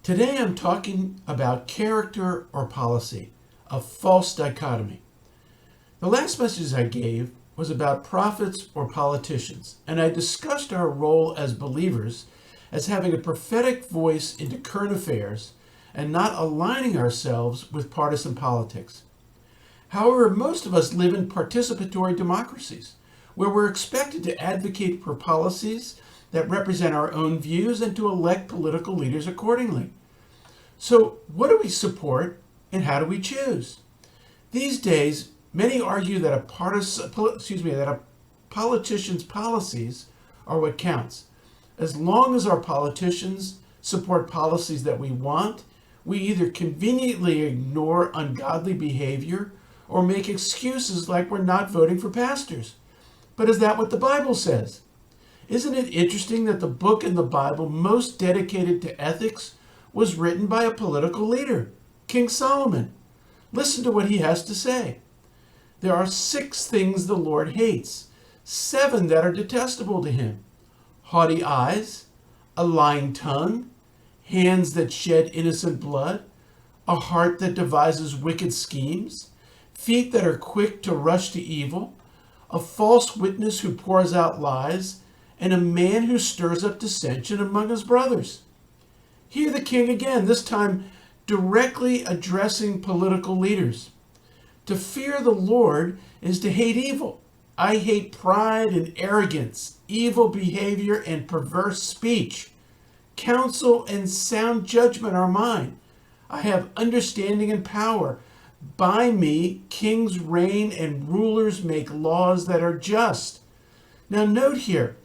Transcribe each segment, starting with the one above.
Today I'm talking about character or policy, a false dichotomy. The last message I gave was about prophets or politicians, and I discussed our role as believers as having a prophetic voice into current affairs and not aligning ourselves with partisan politics. However, most of us live in participatory democracies, where we're expected to advocate for policies that represent our own views and to elect political leaders accordingly. So, what do we support and how do we choose? These days, many argue that a politician's policies are what counts. As long as our politicians support policies that we want, we either conveniently ignore ungodly behavior or make excuses like we're not voting for pastors. But is that what the Bible says? Isn't it interesting that the book in the Bible most dedicated to ethics was written by a political leader, King Solomon? Listen to what he has to say. There are 6 things the Lord hates, 7 that are detestable to him: haughty eyes, a lying tongue, hands that shed innocent blood, a heart that devises wicked schemes, feet that are quick to rush to evil, a false witness who pours out lies, and a man who stirs up dissension among his brothers. Hear the king again, this time directly addressing political leaders. To fear the Lord is to hate evil. I hate pride and arrogance, evil behavior and perverse speech. Counsel and sound judgment are mine. I have understanding and power. By me, kings reign and rulers make laws that are just. Now note here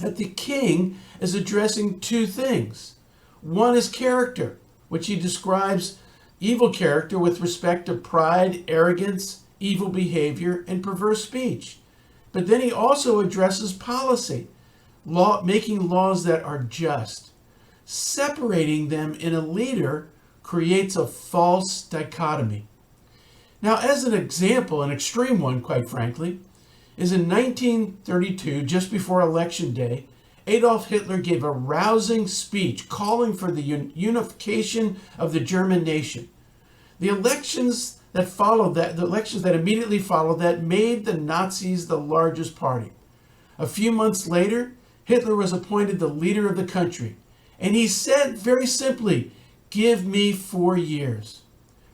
that the king is addressing 2 things. One is character, which he describes evil character with respect to pride, arrogance, evil behavior, and perverse speech. But then he also addresses policy, making laws that are just. Separating them in a leader creates a false dichotomy. Now, as an example, an extreme one, quite frankly, is in 1932, just before Election Day, Adolf Hitler gave a rousing speech calling for the unification of the German nation. The elections that immediately followed that made the Nazis the largest party. A few months later, Hitler was appointed the leader of the country, and he said very simply, "Give me 4 years."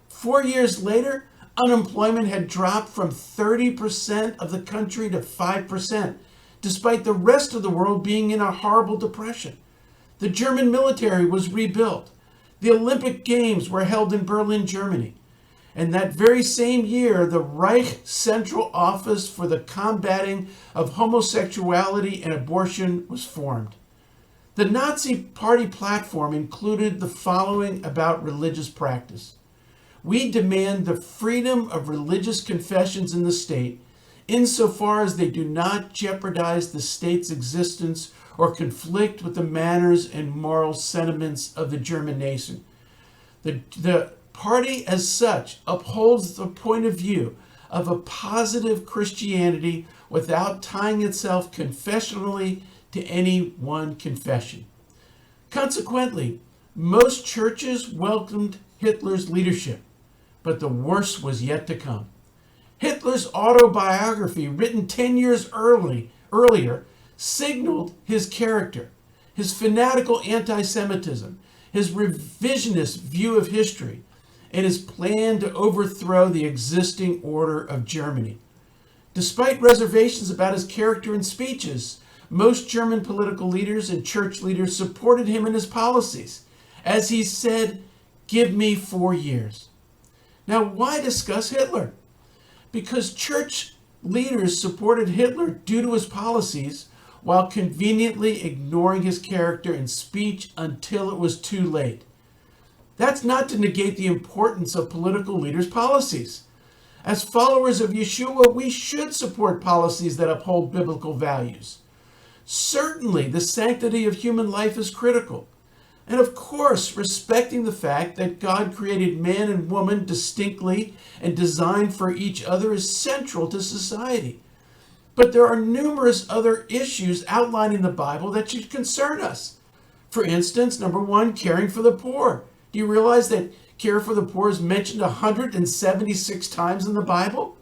4 years later, unemployment had dropped from 30% of the country to 5%, despite the rest of the world being in a horrible depression. The German military was rebuilt. The Olympic Games were held in Berlin, Germany. And that very same year, the Reich Central Office for the Combating of Homosexuality and Abortion was formed. The Nazi Party platform included the following about religious practice. We demand the freedom of religious confessions in the state, insofar as they do not jeopardize the state's existence or conflict with the manners and moral sentiments of the German nation. The party as such upholds the point of view of a positive Christianity without tying itself confessionally to any one confession. Consequently, most churches welcomed Hitler's leadership, but the worst was yet to come. Hitler's autobiography, written 10 years earlier, signaled his character, his fanatical anti-Semitism, his revisionist view of history, and his plan to overthrow the existing order of Germany. Despite reservations about his character and speeches, most German political leaders and church leaders supported him in his policies, as he said, "Give me 4 years." Now, why discuss Hitler? Because church leaders supported Hitler due to his policies while conveniently ignoring his character and speech until it was too late. That's not to negate the importance of political leaders' policies. As followers of Yeshua, we should support policies that uphold biblical values. Certainly, the sanctity of human life is critical. And of course, respecting the fact that God created man and woman distinctly and designed for each other is central to society. But there are numerous other issues outlined in the Bible that should concern us. For instance, number one, caring for the poor. Do you realize that care for the poor is mentioned 176 times in the Bible?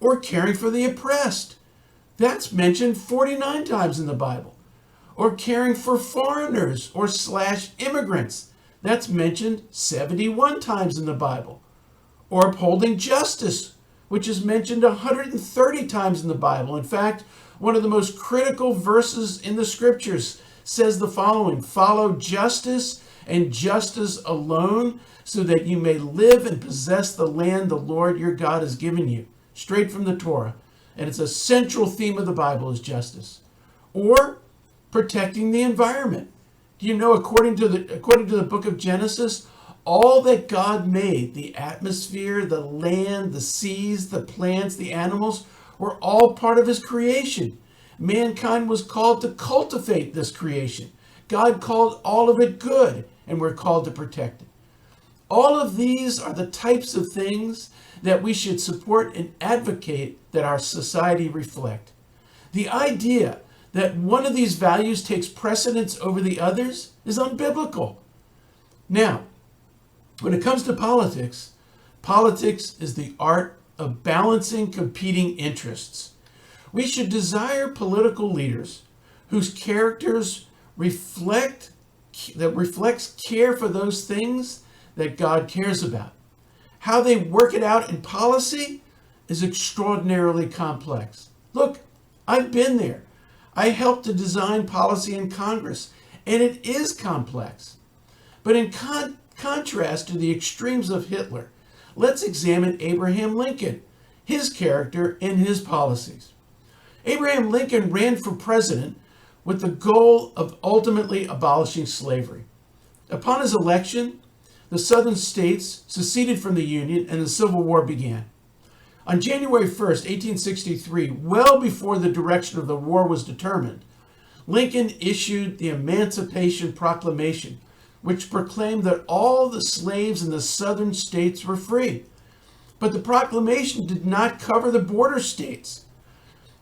Or caring for the oppressed. That's mentioned 49 times in the Bible. Or caring for foreigners or / immigrants. That's mentioned 71 times in the Bible. Or upholding justice, which is mentioned 130 times in the Bible. In fact, one of the most critical verses in the scriptures says the following: follow justice and justice alone, so that you may live and possess the land the Lord your God has given you. Straight from the Torah. And it's a central theme of the Bible is justice. Or protecting the environment. Do you know, according to the book of Genesis, all that God made, the atmosphere, the land, the seas, the plants, the animals, were all part of his creation. Mankind was called to cultivate this creation. God called all of it good, and we're called to protect it. All of these are the types of things that we should support and advocate that our society reflect. The idea that one of these values takes precedence over the others is unbiblical. Now, when it comes to politics, politics is the art of balancing competing interests. We should desire political leaders whose characters reflects care for those things that God cares about. How they work it out in policy is extraordinarily complex. Look, I've been there. I helped to design policy in Congress, and it is complex. But in contrast to the extremes of Hitler, let's examine Abraham Lincoln, his character, and his policies. Abraham Lincoln ran for president with the goal of ultimately abolishing slavery. Upon his election, the southern states seceded from the Union and the Civil War began. On January 1st, 1863, well before the direction of the war was determined, Lincoln issued the Emancipation Proclamation, which proclaimed that all the slaves in the southern states were free. But the proclamation did not cover the border states.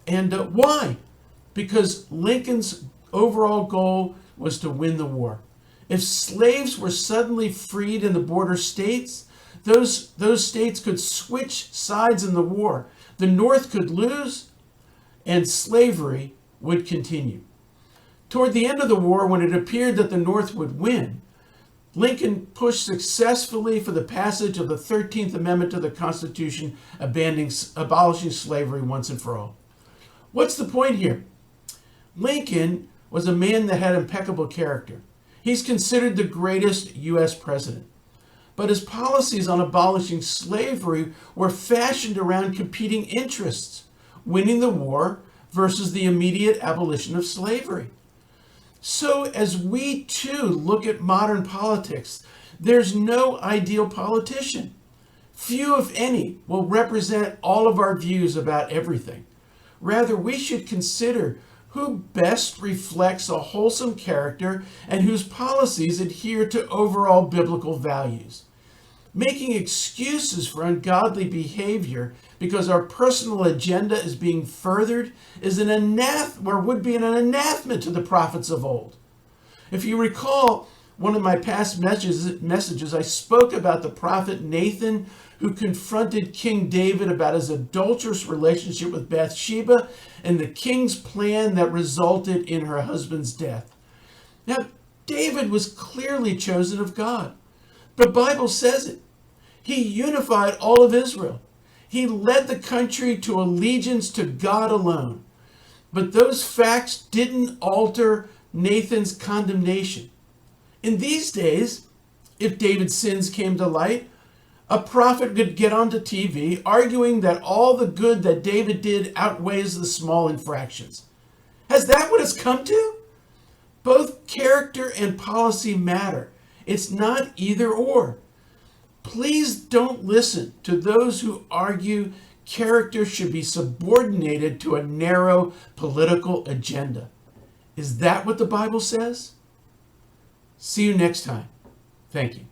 And why? Because Lincoln's overall goal was to win the war. If slaves were suddenly freed in the border states, those states could switch sides in the war. The North could lose, and slavery would continue. Toward the end of the war, when it appeared that the North would win, Lincoln pushed successfully for the passage of the 13th Amendment to the Constitution, abolishing slavery once and for all. What's the point here? Lincoln was a man that had impeccable character. He's considered the greatest U.S. president. But his policies on abolishing slavery were fashioned around competing interests, winning the war versus the immediate abolition of slavery. So as we too look at modern politics, there's no ideal politician. Few, if any, will represent all of our views about everything. Rather, we should consider who best reflects a wholesome character and whose policies adhere to overall biblical values. Making excuses for ungodly behavior because our personal agenda is being furthered is would be an anathema to the prophets of old. If you recall one of my past messages, I spoke about the prophet Nathan, who confronted King David about his adulterous relationship with Bathsheba and the king's plan that resulted in her husband's death. Now, David was clearly chosen of God. The Bible says it. He unified all of Israel. He led the country to allegiance to God alone. But those facts didn't alter Nathan's condemnation. In these days, if David's sins came to light, a prophet could get onto TV arguing that all the good that David did outweighs the small infractions. Has that what it's come to? Both character and policy matter. It's not either or. Please don't listen to those who argue character should be subordinated to a narrow political agenda. Is that what the Bible says? See you next time. Thank you.